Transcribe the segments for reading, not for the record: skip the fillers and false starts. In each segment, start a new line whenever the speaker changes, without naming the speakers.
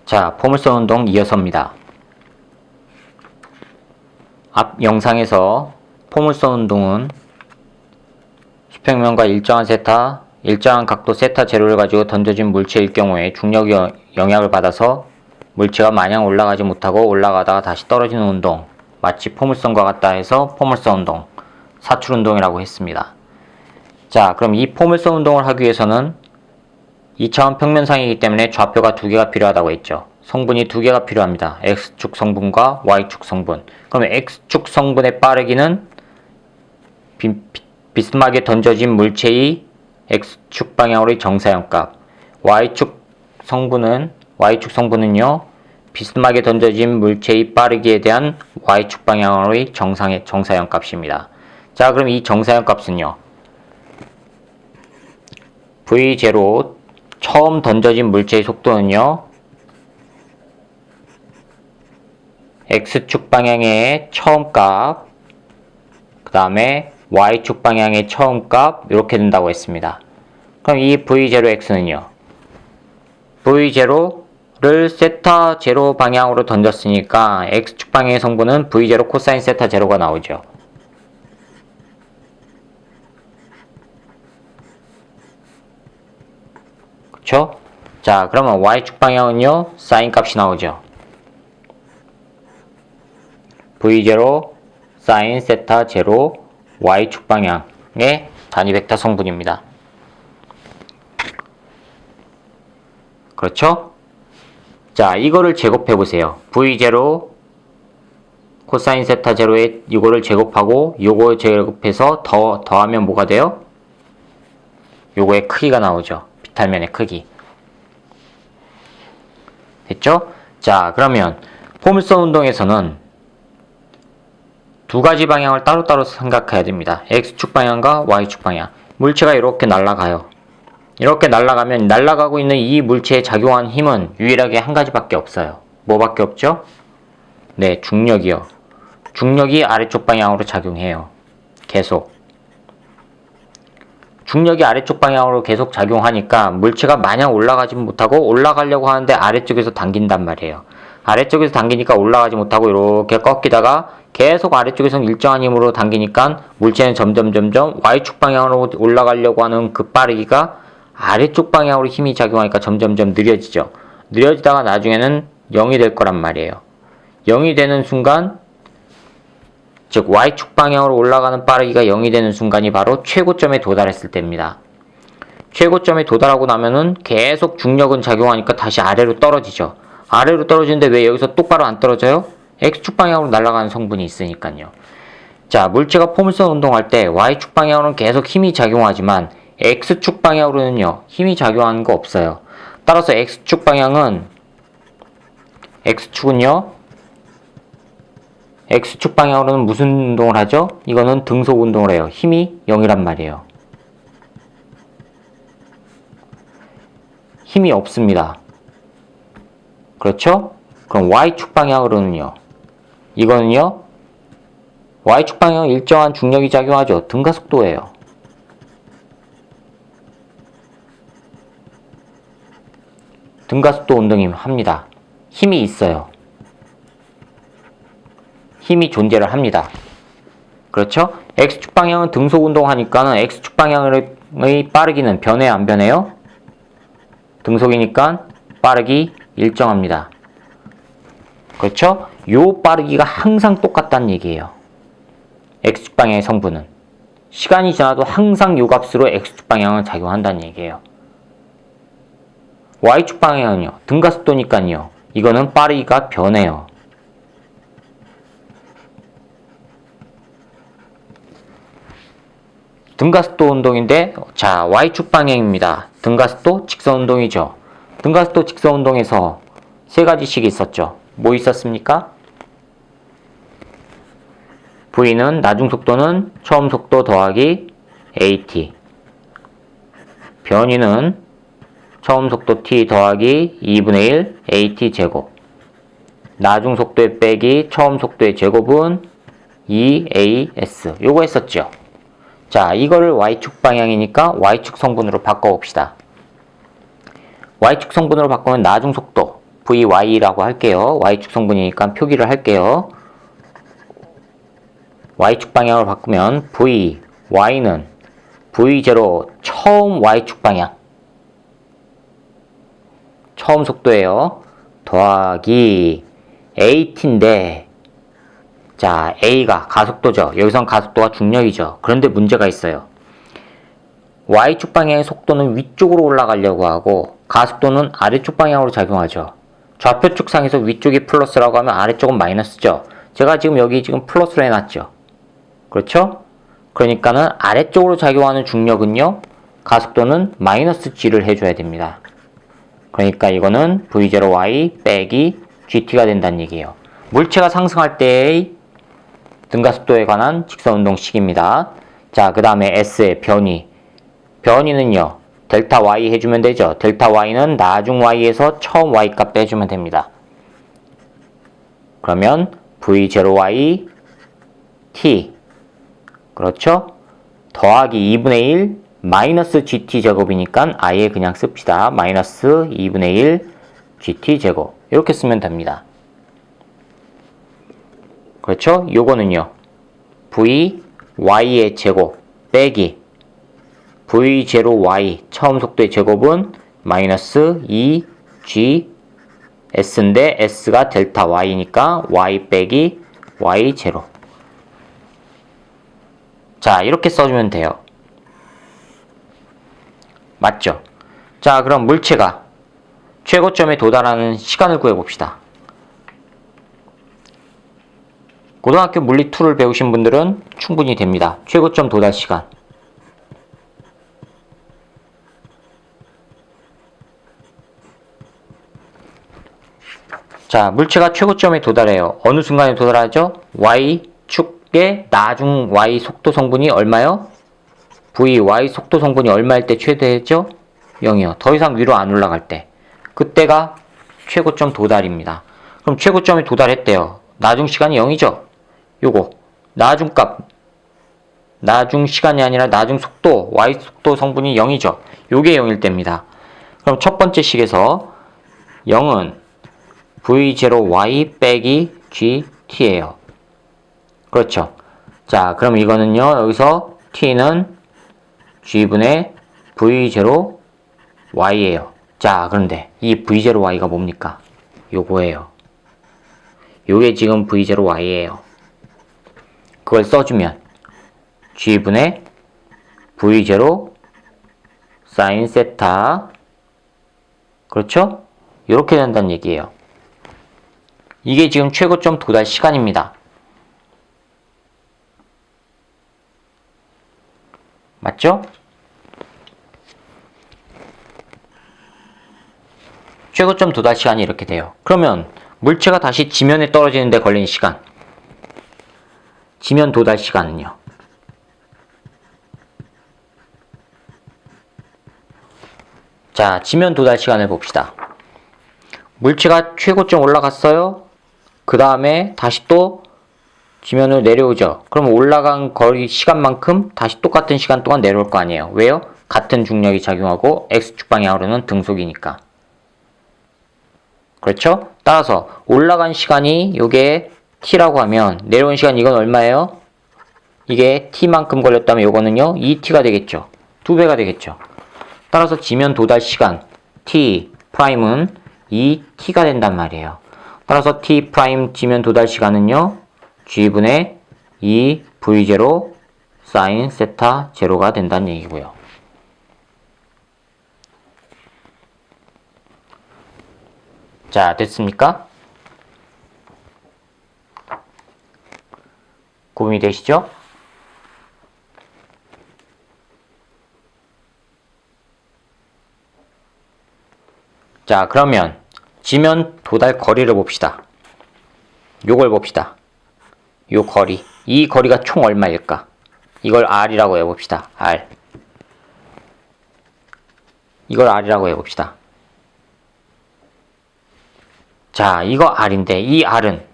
자, 포물선 운동 이어서입니다. 앞 영상에서 포물선 운동은 수평면과 일정한 세타, 일정한 각도 세타 제로를 가지고 던져진 물체일 경우에 중력이 영향을 받아서 물체가 마냥 올라가지 못하고 올라가다가 다시 떨어지는 운동, 마치 포물선과 같다 해서 포물선 운동, 사출 운동이라고 했습니다. 자, 그럼 이 포물선 운동을 하기 위해서는 2차원 평면상이기 때문에 좌표가 두 개가 필요하다고 했죠. 성분이 두 개가 필요합니다. X축 성분과 Y축 성분. 그러면 X축 성분의 빠르기는 비스막에 던져진 물체의 X축 방향으로의 정사형값. Y축 성분은요, 비스막에 던져진 물체의 빠르기에 대한 Y축 방향으로의 정사형값입니다. 자, 그럼 이 정사형값은요, V0 처음 던져진 물체의 속도는요, X축 방향의 처음 값, 그 다음에 Y축 방향의 처음 값, 이렇게 된다고 했습니다. 그럼 이 V0X는요, V0를 세타 제로 방향으로 던졌으니까 X축 방향의 성분은 V0 코사인 세타 제로가 나오죠. 그쵸? 자, 그러면 Y축 방향은요, 사인 값이 나오죠. V0 사인 세타 제로 Y축 방향의 단위 벡터 성분입니다. 그렇죠? 자, 이거를 제곱해 보세요. V0 코사인 세타 제로에 이거를 제곱하고 요거 제곱해서 더하면 뭐가 돼요? 요거의 크기가 나오죠. 비탈면의 크기. 됐죠? 자, 그러면 포물선 운동에서는 두 가지 방향을 따로따로 생각해야 됩니다. X축 방향과 Y축 방향. 물체가 이렇게 날아가요. 이렇게 날아가면 날아가고 있는 이 물체에 작용한 힘은 유일하게 한 가지밖에 없어요. 뭐밖에 없죠? 네, 중력이요. 중력이 아래쪽 방향으로 작용해요. 계속. 중력이 아래쪽 방향으로 계속 작용하니까 물체가 마냥 올라가지 못하고 올라가려고 하는데 아래쪽에서 당긴단 말이에요. 아래쪽에서 당기니까 올라가지 못하고 이렇게 꺾이다가 계속 아래쪽에서 일정한 힘으로 당기니까 물체는 점점 Y축 방향으로 올라가려고 하는 그 빠르기가 아래쪽 방향으로 힘이 작용하니까 점점 느려지죠. 느려지다가 나중에는 0이 될 거란 말이에요. 0이 되는 순간, 즉 Y축 방향으로 올라가는 빠르기가 0이 되는 순간이 바로 최고점에 도달했을 때입니다. 최고점에 도달하고 나면은 계속 중력은 작용하니까 다시 아래로 떨어지죠. 아래로 떨어지는데 왜 여기서 똑바로 안 떨어져요? X축 방향으로 날아가는 성분이 있으니까요. 자, 물체가 포물선 운동할 때 Y축 방향으로는 계속 힘이 작용하지만 X축 방향으로는요, 힘이 작용하는 거 없어요. 따라서 X축은요, X축 방향으로는 무슨 운동을 하죠? 이거는 등속 운동을 해요. 힘이 0이란 말이에요. 힘이 없습니다. 그렇죠? 그럼 Y축 방향으로는요, 이거는요, Y축 방향은 일정한 중력이 작용하죠. 등가속도예요. 등가속도 운동이 합니다. 힘이 있어요. 힘이 존재를 합니다. 그렇죠? X축 방향은 등속 운동하니까는 X축 방향의 빠르기는 변해요, 안 변해요? 등속이니까 빠르기 일정합니다. 그렇죠? 요 빠르기가 항상 똑같다는 얘기예요. X축 방향의 성분은. 시간이 지나도 항상 요 값으로 X축 방향은 작용한다는 얘기예요. Y축 방향은요, 등가속도니까요, 이거는 빠르기가 변해요. 등가속도 운동인데, 자, Y축 방향입니다. 등가속도 직선 운동이죠. 등가속도 직선 운동에서 세 가지씩 있었죠. 뭐 있었습니까? V는 나중 속도는 처음 속도 더하기 AT. 변위는 처음 속도 T 더하기 2분의 1 AT 제곱. 나중 속도의 빼기 처음 속도의 제곱은 2AS. 요거 했었죠. 자, 이거를 Y축 방향이니까 Y축 성분으로 바꿔봅시다. Y축 성분으로 바꾸면 나중 속도 VY라고 할게요. Y축 성분이니까 표기를 할게요. Y축 방향으로 바꾸면 Y는 V0 처음 Y축 방향. 처음 속도예요. 더하기 AT인데, 자, A가 가속도죠. 여기선 가속도가 중력이죠. 그런데 문제가 있어요. Y축 방향의 속도는 위쪽으로 올라가려고 하고 가속도는 아래쪽 방향으로 작용하죠. 좌표축 상에서 위쪽이 플러스라고 하면 아래쪽은 마이너스죠. 제가 지금 여기 지금 플러스로 해놨죠. 그렇죠? 그러니까는 아래쪽으로 작용하는 중력은요, 가속도는 마이너스 G를 해줘야 됩니다. 그러니까 이거는 V0Y 빼기 GT가 된다는 얘기예요. 물체가 상승할 때의 등가속도에 관한 직선운동식입니다. 자, 그 다음에 S의 변위는요, 델타 Y 해주면 되죠. 델타 Y는 나중 Y에서 처음 Y 값 빼주면 됩니다. 그러면 V0Y T, 그렇죠? 더하기 2분의 1 마이너스 GT 제곱이니까 아예 그냥 씁시다. 마이너스 2분의 1 GT 제곱. 이렇게 쓰면 됩니다. 그렇죠? 요거는요, VY의 제곱 빼기 V0Y 처음 속도의 제곱은 마이너스 2G S인데 S가 델타 Y니까 Y 빼기 Y0. 자, 이렇게 써주면 돼요. 맞죠? 자, 그럼 물체가 최고점에 도달하는 시간을 구해봅시다. 고등학교 물리2를 배우신 분들은 충분히 됩니다. 최고점 도달 시간. 자, 물체가 최고점에 도달해요. 어느 순간에 도달하죠? Y축의 나중 Y 속도 성분이 얼마요? VY 속도 성분이 얼마일 때 최대죠? 0이요. 더 이상 위로 안 올라갈 때. 그때가 최고점 도달입니다. 그럼 최고점에 도달했대요. 나중 시간이 0이죠? 요거 나중값, 나중 시간이 아니라 나중 속도, Y 속도 성분이 0이죠? 요게 0일 때입니다. 그럼 첫 번째 식에서 0은 V0Y 빼기 GT예요. 그렇죠? 자, 그럼 이거는요, 여기서 T는 G분의 V0Y예요. 자, 그런데 이 V0Y가 뭡니까? 요거예요. 요게 지금 V0Y예요. 그걸 써주면 G분의 V0 사인 세타, 그렇죠? 이렇게 된다는 얘기예요. 이게 지금 최고점 도달 시간입니다. 맞죠? 최고점 도달 시간이 이렇게 돼요. 그러면 물체가 다시 지면에 떨어지는 데 걸리는 시간, 지면 도달 시간은요, 자, 지면 도달 시간을 봅시다. 물체가 최고점 올라갔어요. 그 다음에 다시 또 지면으로 내려오죠. 그럼 올라간 거리 시간만큼 다시 똑같은 시간 동안 내려올 거 아니에요. 왜요? 같은 중력이 작용하고 X축 방향으로는 등속이니까. 그렇죠? 따라서 올라간 시간이 요게 T라고 하면 내려온 시간 이건 얼마예요? 이게 T만큼 걸렸다면 요거는요 2T가 되겠죠. 2배가 되겠죠. 따라서 지면 도달 시간 T 프라임은 2T가 된단 말이에요. 따라서 T 프라임 지면 도달 시간은요 G분의 2V0 사인 세타 제로가 된다는 얘기고요. 자, 됐습니까? 구분이 되시죠? 자, 그러면 지면 도달 거리를 봅시다. 요걸 봅시다. 요 거리. 이 거리가 총 얼마일까? 이걸 R이라고 해봅시다. R. 이걸 R이라고 해봅시다. 자, 이거 R인데 이 R은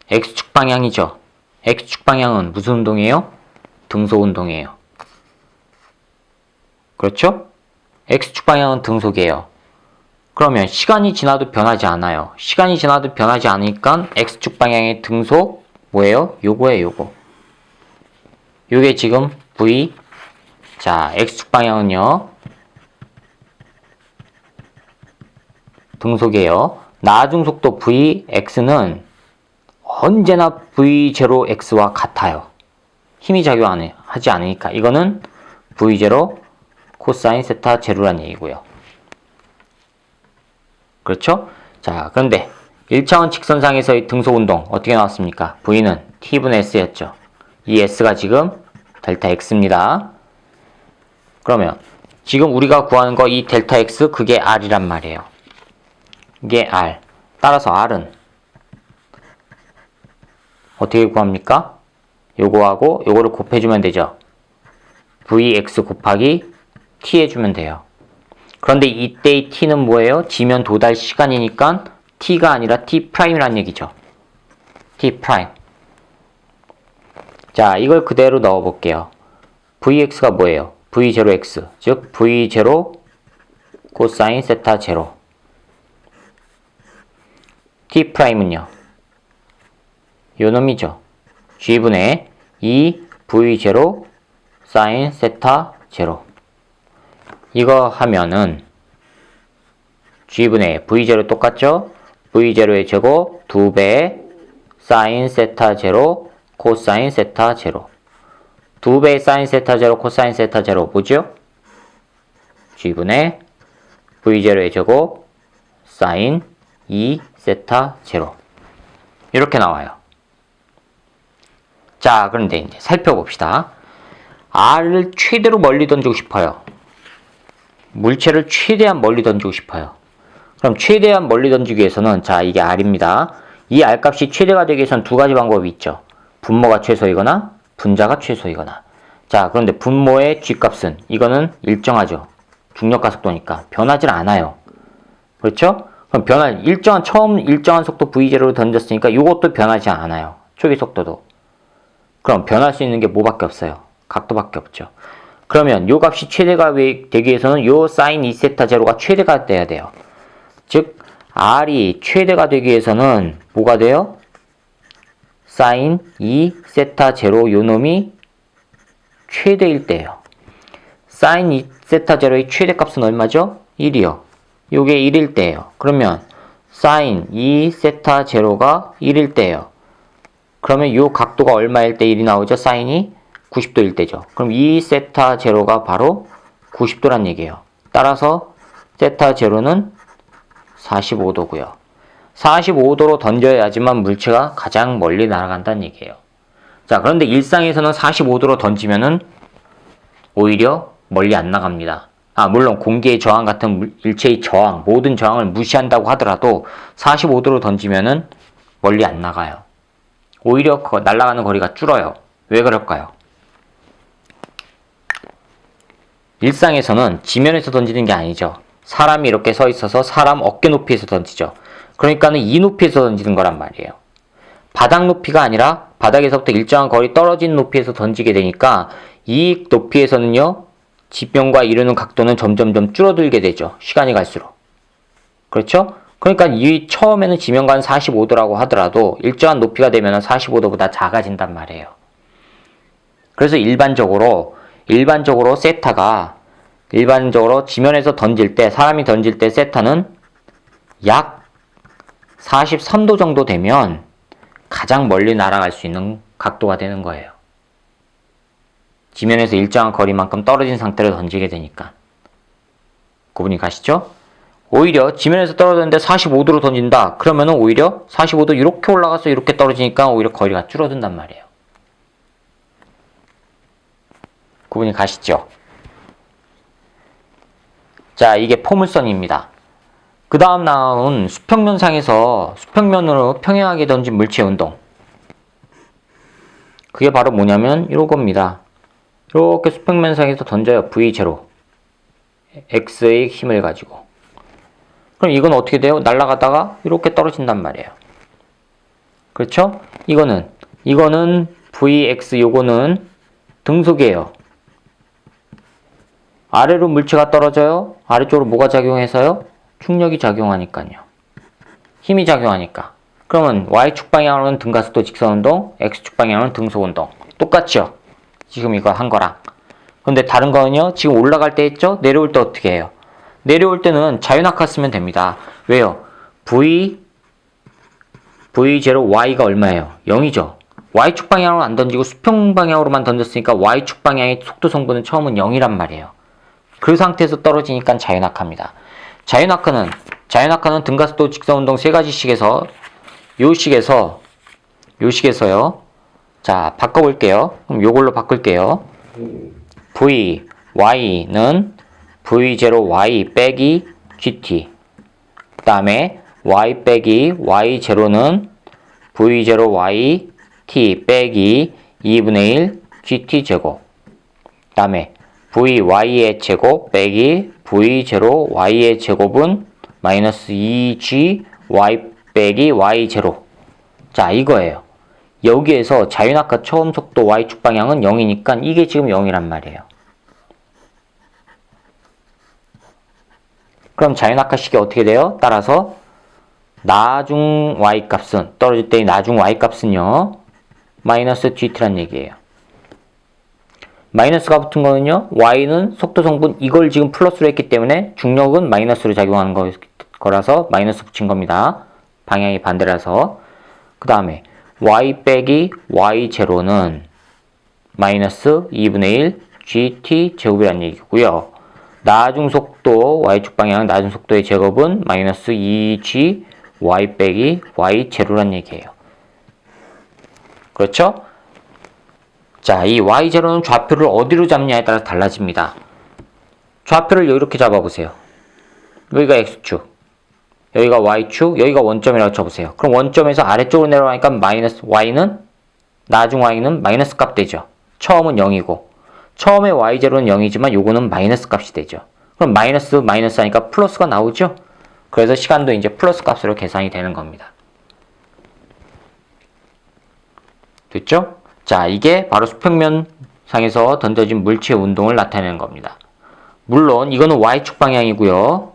X축 방향이죠. X축 방향은 무슨 운동이에요? 등속 운동이에요. 그렇죠? X축 방향은 등속이에요. 그러면 시간이 지나도 변하지 않아요. 시간이 지나도 변하지 않으니까 x축 방향의 등속 뭐예요? 요거예요, 요거. 요게 지금 v. 자, x축 방향은요. 등속이에요. 나중 속도 v, x는 언제나 v0x와 같아요. 힘이 작용하지 않으니까. 이거는 v0 코사인 세타 제로란 얘기고요. 그렇죠? 자, 그런데 1차원 직선상에서의 등속운동 어떻게 나왔습니까? v는 t분의 s였죠. 이 s가 지금 델타 x입니다. 그러면 지금 우리가 구하는 거 이 델타 x 그게 r이란 말이에요. 이게 r. 따라서 r은 어떻게 구합니까? 요거하고 요거를 곱해주면 되죠. vx 곱하기 t 해주면 돼요. 그런데 이때의 t는 뭐예요? 지면 도달 시간이니까 t가 아니라 t'이란 얘기죠. t'. 자, 이걸 그대로 넣어볼게요. vx가 뭐예요? v0x, 즉 v0 코사인 세타 제로. t'은요? 요 놈이죠. g분의 2 v0 사인 세타 제로. 이거 하면은 g분의 v0 똑같죠? v0의 제곱 2배 사인 세타 제로 코사인 세타 제로. 2배 사인 세타 제로 코사인 세타 제로 뭐죠? g분의 v0의 제곱 사인 2 세타 제로. 이렇게 나와요. 자, 그런데 이제 살펴봅시다. r을 최대로 멀리 던지고 싶어요. 물체를 최대한 멀리 던지고 싶어요. 그럼 최대한 멀리 던지기 위해서는 자, 이게 r입니다. 이 r값이 최대가 되기 위해서는 두 가지 방법이 있죠. 분모가 최소이거나 분자가 최소이거나. 자, 그런데 분모의 g값은 이거는 일정하죠. 중력가속도니까 변하질 않아요. 그렇죠? 그럼 처음 일정한 속도 v0로 던졌으니까 이것도 변하지 않아요. 초기 속도도. 그럼 변할 수 있는 게 뭐밖에 없어요? 각도밖에 없죠. 그러면 요 값이 최대가 되기 위해서는 요 사인 2세타 제로가 최대가 돼야 돼요. 즉 r이 최대가 되기 위해서는 뭐가 돼요? 사인 2세타 제로 요 놈이 최대일 때예요. 사인 2세타 제로의 최대값은 얼마죠? 1이요. 요게 1일 때예요. 그러면 사인 2세타 제로가 1일 때예요. 그러면 요 각도가 얼마일 때 1이 나오죠? 사인이 90도일 때죠. 그럼 2세타 제로가 바로 90도란 얘기예요. 따라서 세타 제로는 45도고요. 45도로 던져야지만 물체가 가장 멀리 날아간다는 얘기예요. 자, 그런데 일상에서는 45도로 던지면은 오히려 멀리 안 나갑니다. 물론 공기의 저항 같은 일체의 저항, 모든 저항을 무시한다고 하더라도 45도로 던지면은 멀리 안 나가요. 오히려 날아가는 거리가 줄어요. 왜 그럴까요? 일상에서는 지면에서 던지는 게 아니죠. 사람이 이렇게 서 있어서 사람 어깨 높이에서 던지죠. 그러니까는 이 높이에서 던지는 거란 말이에요. 바닥 높이가 아니라 바닥에서부터 일정한 거리 떨어진 높이에서 던지게 되니까 이 높이에서는요, 지평과 이루는 각도는 점점점 줄어들게 되죠. 시간이 갈수록. 그렇죠? 그러니까 이 처음에는 지면과는 45도라고 하더라도 일정한 높이가 되면 45도보다 작아진단 말이에요. 그래서 일반적으로 세타가 일반적으로 지면에서 던질 때, 사람이 던질 때 세타는 약 43도 정도 되면 가장 멀리 날아갈 수 있는 각도가 되는 거예요. 지면에서 일정한 거리만큼 떨어진 상태로 던지게 되니까. 구분이 가시죠? 오히려 지면에서 떨어졌는데 45도로 던진다. 그러면은 오히려 45도 이렇게 올라가서 이렇게 떨어지니까 오히려 거리가 줄어든단 말이에요. 구분이 가시죠? 자, 이게 포물선입니다. 그 다음 나온 수평면상에서 수평면으로 평행하게 던진 물체 운동. 그게 바로 뭐냐면 이거입니다. 이렇게 수평면상에서 던져요. V0. X의 힘을 가지고. 그럼 이건 어떻게 돼요? 날아가다가 이렇게 떨어진단 말이에요. 그렇죠? 이거는 VX, 요거는 등속이에요. 아래로 물체가 떨어져요. 아래쪽으로 뭐가 작용해서요? 충력이 작용하니까요. 힘이 작용하니까. 그러면 Y축 방향으로는 등가속도 직선운동, X축 방향으로는 등속운동. 똑같죠? 지금 이거 한 거랑. 근데 다른 거는요. 지금 올라갈 때 했죠? 내려올 때 어떻게 해요? 내려올 때는 자유낙하 쓰면 됩니다. 왜요? V0 Y가 얼마예요? 0이죠. Y축 방향으로 안 던지고 수평 방향으로만 던졌으니까 Y축 방향의 속도 성분은 처음은 0이란 말이에요. 그 상태에서 떨어지니까 자유낙하입니다. 자유낙하는 등가속도 직선운동 세 가지씩에서 요식에서요. 자, 바꿔볼게요. 그럼 요걸로 바꿀게요. Y는 V0Y 빼기 GT. 그 다음에 Y 빼기 Y0는 V0Y T 빼기 2분의 1 GT 제곱. 그 다음에 VY의 제곱 빼기 V0Y의 제곱은 마이너스 2G Y 빼기 Y0. 자, 이거예요. 여기에서 자유낙하 처음 속도 Y축 방향은 0이니까 이게 지금 0이란 말이에요. 그럼 자유낙하식이 어떻게 돼요? 따라서 나중 Y값은 떨어질 때의 나중 Y값은요. 마이너스 GT란 얘기예요. 마이너스가 붙은 거는요. Y는 속도 성분 이걸 지금 플러스로 했기 때문에 중력은 마이너스로 작용하는 거라서 마이너스 붙인 겁니다. 방향이 반대라서. 그 다음에 Y 빼기 Y0는 마이너스 2분의 1 GT 제곱이라는 얘기고요. 나중 속도 Y축 방향 나중 속도의 제곱은 마이너스 2G Y 빼기 Y0라는 얘기예요. 그렇죠? 자, 이 Y0는 좌표를 어디로 잡냐에 따라 달라집니다. 좌표를 이렇게 잡아보세요. 여기가 X축, 여기가 Y축, 여기가 원점이라고 쳐보세요. 그럼 원점에서 아래쪽으로 내려가니까 마이너스 나중 Y는 마이너스 값 되죠. 처음은 0이고, 처음에 Y0는 0이지만 요거는 마이너스 값이 되죠. 그럼 마이너스 하니까 플러스가 나오죠? 그래서 시간도 이제 플러스 값으로 계산이 되는 겁니다. 됐죠? 자, 이게 바로 수평면 상에서 던져진 물체의 운동을 나타내는 겁니다. 물론 이거는 Y축 방향이고요.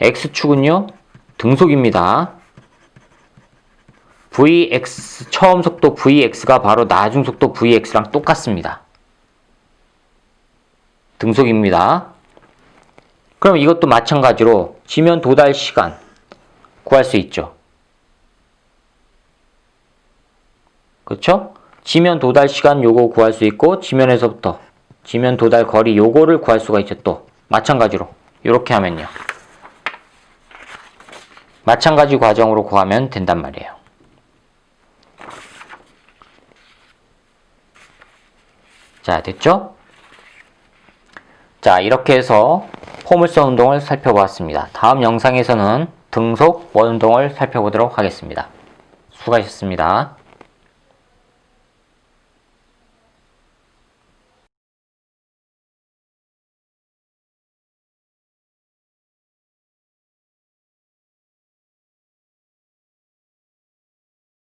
X축은요. 등속입니다. Vx 처음 속도 Vx가 바로 나중 속도 Vx랑 똑같습니다. 등속입니다. 그럼 이것도 마찬가지로 지면 도달 시간 구할 수 있죠. 그렇죠? 지면 도달 시간 요거 구할 수 있고 지면에서부터 지면 도달 거리 요거를 구할 수가 있죠. 또 마찬가지로 이렇게 하면요. 마찬가지 과정으로 구하면 된단 말이에요. 자, 됐죠? 자, 이렇게 해서 포물선 운동을 살펴보았습니다. 다음 영상에서는 등속 원운동을 살펴보도록 하겠습니다. 수고하셨습니다.